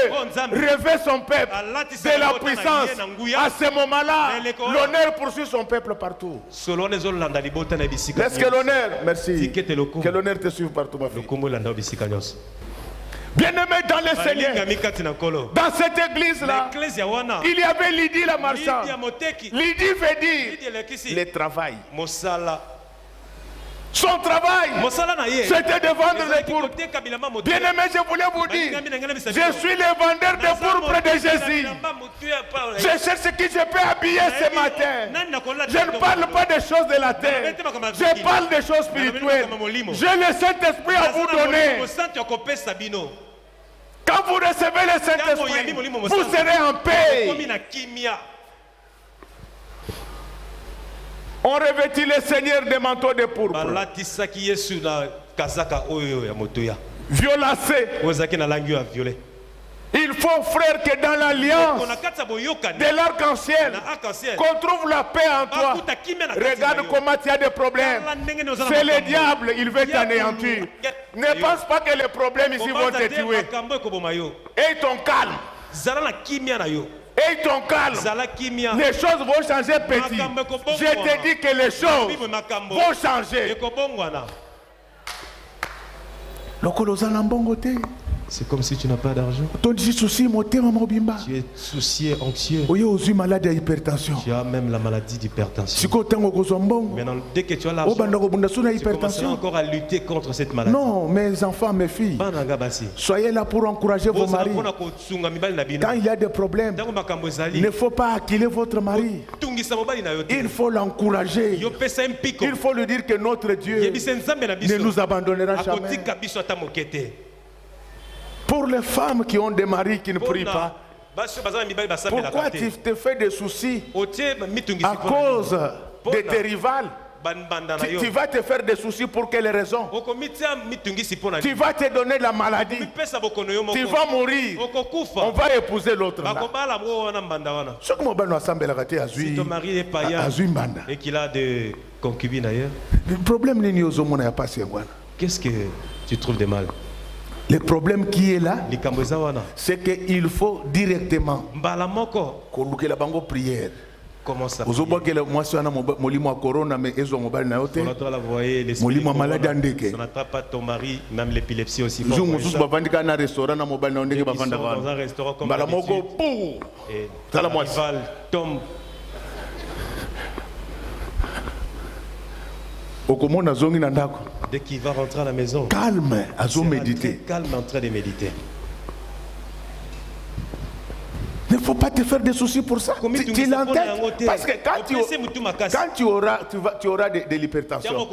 revêt son peuple de la puissance. À ce moment-là, l'honneur poursuit son peuple partout. Est-ce que l'honneur, merci, que l'honneur te suive partout, ma fille. Bien-aimé dans le Seigneur, dans cette église-là, il y avait Lydie la marchande. Lydie veut dire le travail. Son travail, c'était de vendre les pourpres. Bien-aimé, je voulais vous dire, je suis le vendeur de pourpres de Jésus. Je cherche qui je peux habiller ce matin. Je ne parle pas des choses de la terre. Je parle des choses spirituelles. J'ai le Saint-Esprit à vous donner. Quand vous recevez le Saint-Esprit, vous serez en paix. On revêtit le Seigneur des manteaux de pourpre. Violacé. Il faut, frère, que dans l'alliance de l'arc-en-ciel, qu'on trouve la paix en toi. Regarde comment tu as des problèmes. C'est le diable, il veut t'anéantir. Ne pense pas que les problèmes ici vont te tuer. Et ton calme. Et ton calme, les choses vont changer petit. Je te dis que les choses vont changer. C'est comme si tu n'as pas d'argent. Tu es soucié, anxieux. Tu as même la maladie d'hypertension. Maintenant, dès que tu as l'argent, tu commences encore à lutter contre cette maladie. Non, mes enfants, mes filles, soyez là pour encourager vos maris. Quand il y a des problèmes, il ne faut pas acquiler votre mari. Il faut l'encourager. Il faut lui dire que notre Dieu ne nous abandonnera jamais. Pour les femmes qui ont des maris qui ne prient pas, pourquoi tu te fais des soucis à cause de tes rivales? Tu vas te faire des soucis pour quelles raisons? Tu vas te donner la maladie. Tu vas mourir. On va épouser l'autre là. Si ton mari est païen et qu'il a des concubines ailleurs, le problème, qu'est-ce que tu trouves de mal? Le problème qui est là, c'est qu'il faut directement prière. Comment ça? Ça n'a pas ton mari, même l'épilepsie aussi. Dans un restaurant comme d'habitude, et la rivale tombe. Dès qu'il va rentrer à la maison, calme, calme en train de méditer. Il ne faut pas te faire des soucis pour ça. Tu l'entêtes. Parce que quand tu auras de l'hypertension,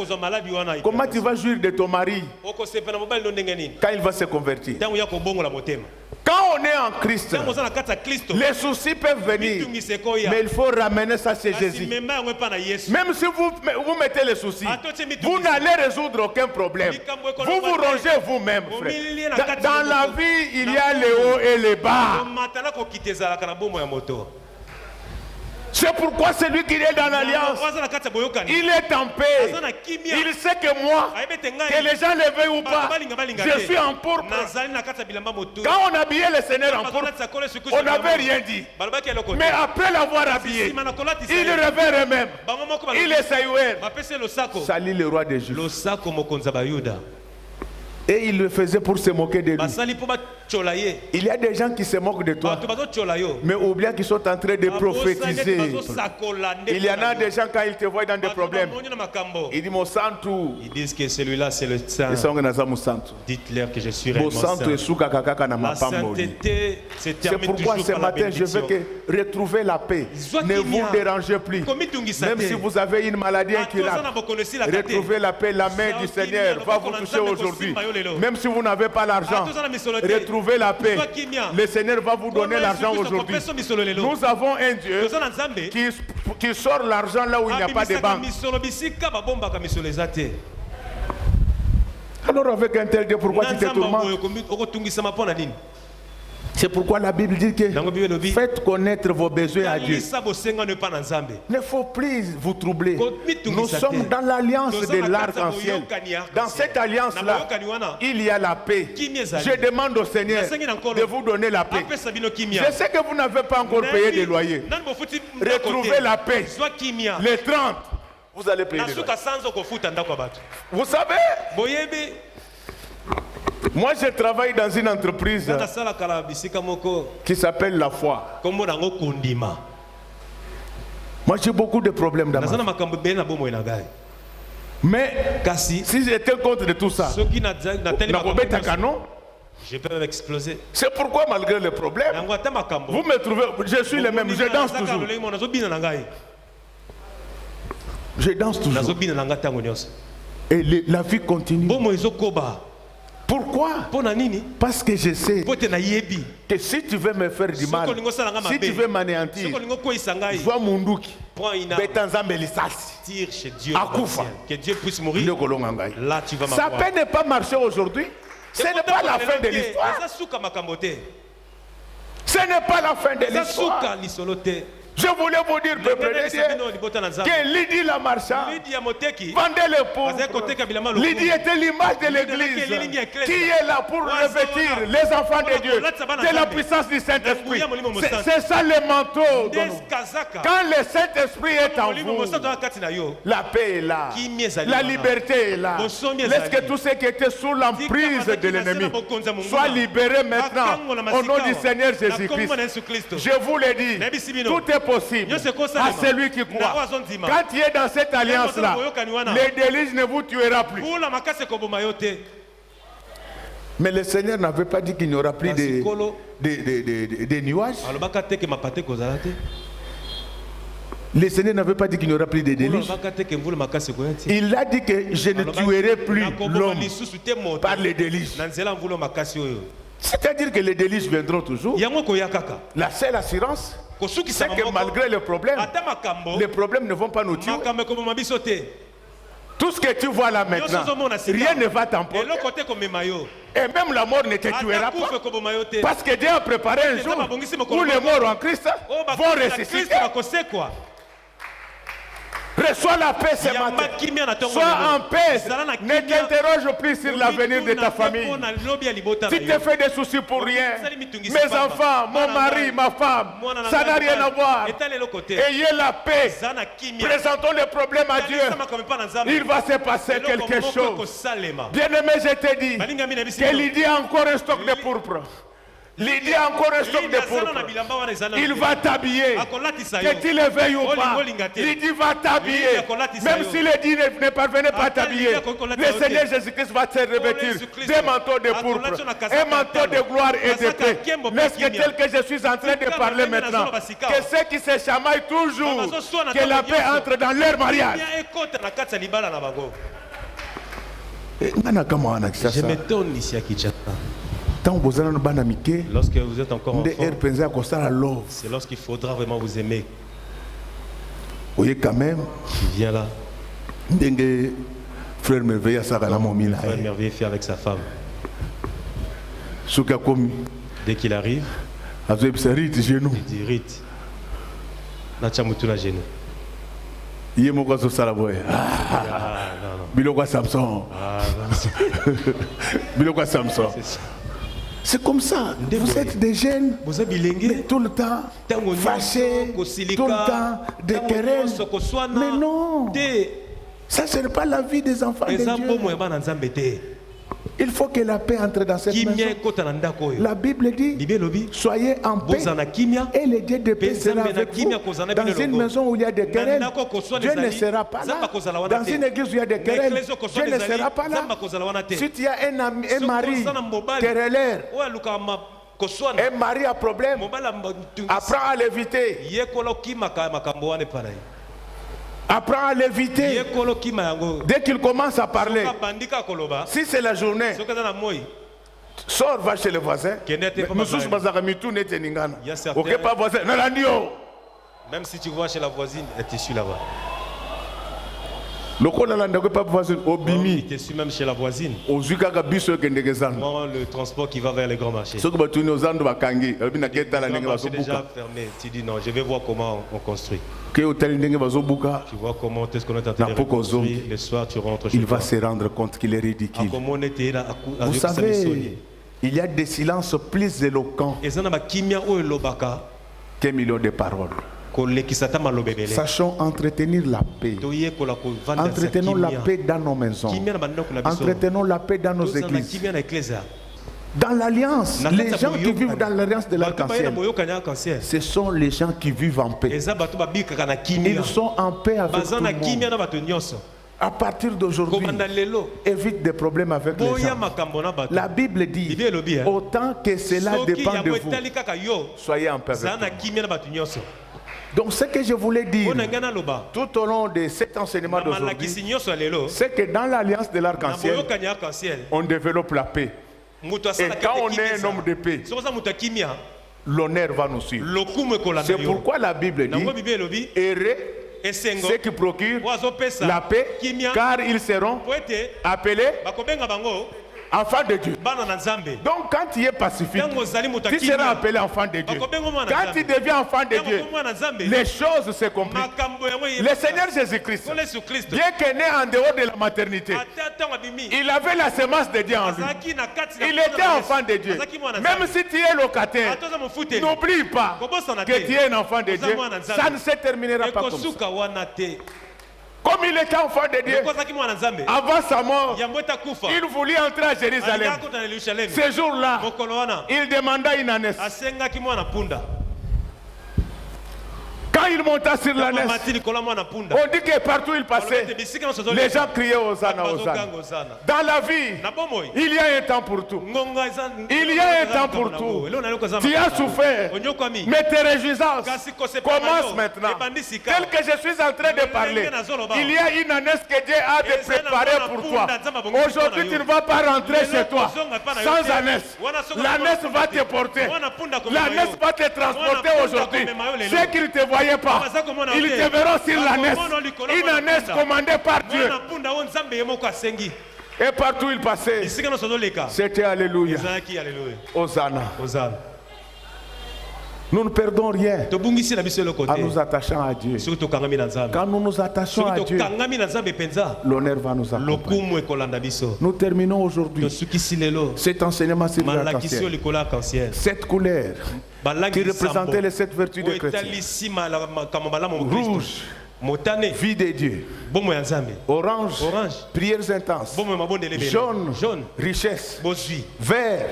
comment tu vas jouir de ton mari quand il va se convertir? Quand on est en Christ, les soucis peuvent venir, mais il faut ramener ça chez Jésus. Même si vous mettez les soucis, vous n'allez résoudre aucun problème. Vous vous rongez vous-même, frère. Dans la vie, il y a les hauts et les bas. C'est pourquoi celui qui est dans l'alliance, il est en paix. Il sait que moi, que les gens le veuillent ou pas, je suis en pourpre. Quand on habillait le Seigneur en pourpre, on n'avait rien dit. Mais après l'avoir habillé, il révère même. Il est salué. Salut le roi des Juifs. Et il le faisait pour se moquer de lui. Il y a des gens qui se moquent de toi, mais oubliant qu'ils sont en train de prophétiser. Il y en a des gens, quand ils te voient dans des problèmes, ils disent mon santou. Ils disent que celui-là c'est le saint. Dites-leur que je suis réellement saint. La sainteté, c'est pourquoi ce matin je veux que retrouver la paix. Ne vous dérangez plus. Même si vous avez une maladie incurable, retrouvez la paix. La main du Seigneur va vous toucher aujourd'hui. Même si vous n'avez pas l'argent, retrouvez la paix. Le Seigneur va vous donner l'argent aujourd'hui. Nous avons un Dieu qui sort l'argent là où il n'y a pas de banque. Alors avec un tel Dieu, pourquoi tu te tourmentes? C'est pourquoi la Bible dit que faites connaître vos besoins à Dieu. Il ne faut plus vous troubler. Nous sommes dans l'alliance de l'arc-en-ciel. Dans cette alliance-là, il y a la paix. Je demande au Seigneur de vous donner la paix. Je sais que vous n'avez pas encore payé de loyer. Retrouvez la paix. Les 30, vous allez payer les loyers. Vous savez, moi je travaille dans une entreprise qui s'appelle La Foi. Moi j'ai beaucoup de problèmes dans ma vie. Mais si j'étais contre de tout ça, je peux même exploser. C'est pourquoi malgré les problèmes, vous me trouvez, je suis le même, je danse toujours. Je danse toujours. Et la vie continue. Pourquoi? Parce que je sais que si tu veux me faire du mal, si tu veux m'anéantir, vois mon douki. Tire chez Dieu. Que Dieu puisse mourir. Là, tu vas ça peut ne pas marcher aujourd'hui. Ce n'est pas la fin de l'histoire. Ce n'est pas la fin de l'histoire. Je voulais vous dire, peuple de Dieu, que Lydie la marchande vendait les pauvres. Lydie était l'image de l'église qui est là pour revêtir les enfants de Dieu de la puissance du Saint-Esprit. C'est ça le manteau. Quand le Saint-Esprit est en vous, la paix est là, la liberté est là. Laisse que tous ceux qui étaient sous l'emprise de l'ennemi soient libérés maintenant au nom du Seigneur Jésus-Christ. Je vous l'ai dit, tout est possible à celui qui croit. Quand tu es dans cette alliance-là, les délices ne vous tuera plus. Mais le Seigneur n'avait pas dit qu'il n'y aura plus des nuages. Le Seigneur n'avait pas dit qu'il n'y aura plus de délices. Il a dit que je ne tuerai plus l'homme par les délices. C'est-à-dire que les délices viendront toujours. La seule assurance, c'est que malgré les problèmes ne vont pas nous tuer. Tout ce que tu vois là maintenant, rien ne va t'emporter. Et même la mort ne te tuera pas. Parce que Dieu a préparé un jour où les morts en Christ vont ressusciter. Reçois la paix ce matin. Sois en paix. Ne t'interroge plus sur l'avenir de ta famille. Tu te fais des soucis pour rien. Mes enfants, mon mari, ma femme, ça n'a rien à voir. Ayez la paix. Présentons les problèmes à Dieu. Il va se passer quelque chose. Bien-aimé, je te dis que Lydie a encore un stock de pourpre. Lydie a encore un stock de pourpre. Il va t'habiller. Que tu le veuilles ou pas. Lydie va t'habiller. Même si Lydie ne parvenait pas à t'habiller, le Seigneur Jésus-Christ va te revêtir des manteaux de pourpre, un manteau de gloire et de paix. Laisse que tel que je suis en train de parler maintenant, que ceux qui se chamaillent toujours, que la paix entre dans leur mariage. Je m'étonne ici à Kinshasa. Lorsque vous êtes encore enfant, c'est lorsqu'il faudra vraiment vous aimer. Oui, quand même. Il vient là. Frère merveilleux fait avec sa femme. Dès qu'il arrive, il dit Rite. Nachamutu la genou. Samson. C'est comme ça. Vous êtes des jeunes, mais tout le temps fâchés, tout le temps des querelles. Mais non, ça ce n'est pas la vie des enfants de Dieu. Il faut que la paix entre dans cette maison. La Bible dit, soyez en paix et le Dieu de paix sera avec vous. Dans une maison où il y a des querelles, Dieu ne sera pas là. Dans une église où il y a des querelles, Dieu ne sera pas là. Si tu as un mari querelleur, un mari à problème, apprends à l'éviter. Apprends à l'éviter. Dès qu'il commence à parler, si c'est la journée, sors, va chez le voisin. Même si tu vois chez la voisine, tu suis là-bas. Il te suit même chez la voisine. Le transport qui va vers les grands marchés. C'est déjà fermé. Tu dis non, je vais voir comment on construit. Tu vois comment est-ce qu'on est en train de construire. Le soir, tu rentres chez il va se rendre compte qu'il est ridicule. Vous savez, il y a des silences plus éloquents qu'un million de paroles. Sachons entretenir la paix. Entretenons la paix dans nos maisons. Entretenons la paix dans nos églises. Dans l'alliance, les gens qui vivent dans l'alliance de l'arc-en-ciel, ce sont les gens qui vivent en paix. Ils sont en paix avec tout le monde. À partir d'aujourd'hui, évite des problèmes avec les gens. La Bible dit, autant que cela dépend de vous, soyez en paix avec moi. Donc ce que je voulais dire tout au long de cet enseignement d'aujourd'hui, c'est que dans l'alliance de l'arc-en-ciel, on développe la paix. Et quand on est un homme de paix, l'honneur va nous suivre. C'est pourquoi la Bible dit, errez ceux qui procurent la paix, car ils seront appelés enfant de Dieu. Donc quand tu es pacifique, tu seras appelé enfant de Dieu. Quand tu deviens enfant de Dieu, les choses se compliquent. Le Seigneur Jésus-Christ, bien qu'il né en dehors de la maternité, il avait la semence de Dieu en lui. Il était enfant de Dieu. Même si tu es locataire, n'oublie pas que tu es un enfant de Dieu. Ça ne se terminera pas comme ça. Comme il était enfant de Dieu, avant sa mort, il voulut entrer à Jérusalem. Ce jour-là, il demanda une ânesse. Quand il monta sur l'ânesse, on dit que partout il passait, les gens criaient Hosanna, Hosanna. Dans la vie, il y a un temps pour tout. Il y a un temps pour tout. Tu as souffert, mais tes réjouissances commencent maintenant. Tel que je suis en train de parler, il y a une ânesse que Dieu a de préparer pour toi. Aujourd'hui, tu ne vas pas rentrer chez toi sans ânesse. L'ânesse va te porter. L'ânesse va te transporter aujourd'hui. Ceux qui ne te voyaient pas, ils te verront sur l'ânesse. Une ânesse commandée par Dieu. Et partout il passait, c'était Alléluia. Hosanna. Nous ne perdons rien en nous attachant à Dieu. Quand nous nous attachons à Dieu, l'honneur va nous accompagner. Nous terminons aujourd'hui cet enseignement sur l'arc-en-ciel. Cette couleur qui représentait les 7 vertus des chrétiens. Rouge, vie de Dieu. Orange, prières intenses. Jaune, richesse. Vert,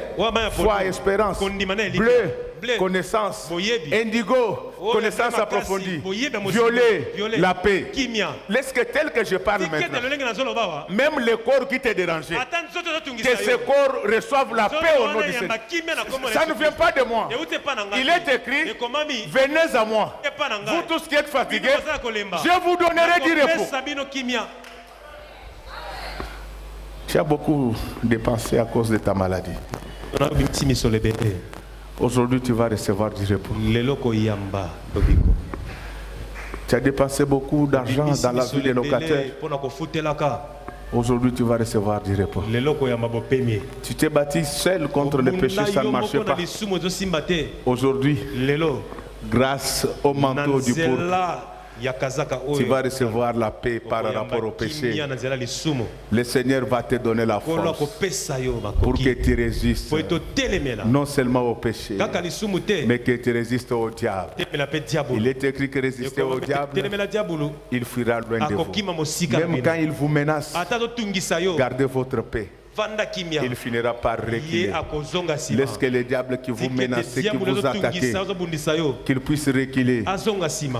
foi, espérance. Bleu, connaissance. Indigo, connaissance approfondie. Violet, la paix. Laisse que tel que je parle maintenant, même le corps qui t'est dérangé, que ce corps reçoive la paix au nom du Seigneur. Ça ne vient pas de moi. Il est écrit, venez à moi, vous tous qui êtes fatigués, je vous donnerai du repos. Tu as beaucoup dépensé à cause de ta maladie. Aujourd'hui, tu vas recevoir du repos. Tu as dépensé beaucoup d'argent dans la vie des locataires. Aujourd'hui, tu vas recevoir du repos. Tu t'es battu seul contre le péché, ça ne marchait pas. Aujourd'hui, grâce au manteau du pourpre, tu vas recevoir la paix par rapport au péché. Le Seigneur va te donner la force pour que tu résistes non seulement au péché, mais que tu résistes au diable. Il est écrit que résister au diable, il fuira loin de vous. Même quand il vous menace, gardez votre paix. Il finira par reculer. Laisse que les diables qui vous menacent, qui vous attaquent, qu'ils puissent reculer.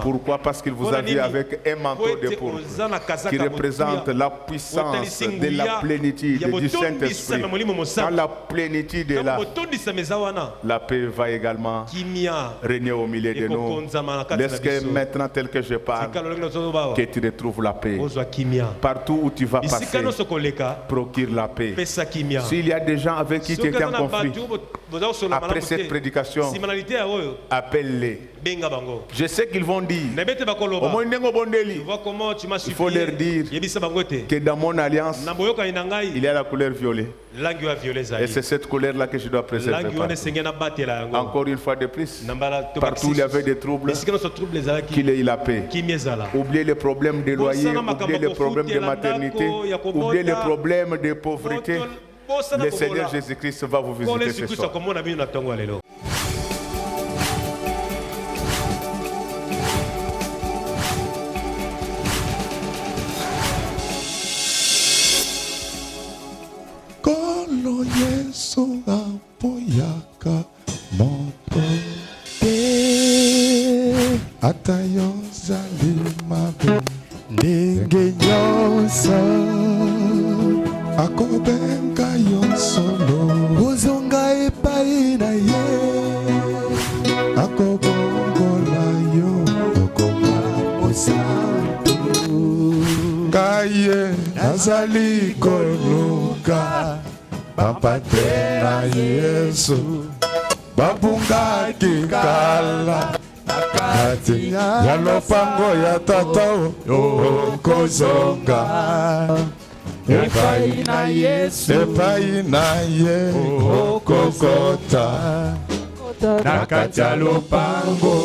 Pourquoi? Parce qu'il vous a vu avec un manteau de pourpre qui représente la puissance de la plénitude du Saint-Esprit. Quand la plénitude est là, la paix va également régner au milieu de nous. Laisse que maintenant, tel que je parle, que tu retrouves la paix. Partout où tu vas passer, procure la paix. S'il y a des gens avec qui tu étais en conflit, après cette prédication, appelle-les. Je sais qu'ils vont dire, il faut leur dire que dans mon alliance, il y a la couleur violet. Et c'est cette couleur-là que je dois préserver. Encore une fois de plus, partout où il y avait des troubles, qu'il ait la paix. Oubliez les problèmes de loyer, oubliez les problèmes de maternité, oubliez les problèmes de pauvreté. Le Seigneur Jésus-Christ va vous visiter ce soir. Kolo Yesu apoyaka moto te ata yo zali mabe. ndenge nyonso akobenga yo solo ozonga epai na ye akobongola yo okoma mosantu ngaye nazali koluka bapate na Yesu babungaki kala kati ya lopango ya tata okozonga epai na Yesu epai na ye okokota na kati ya lopango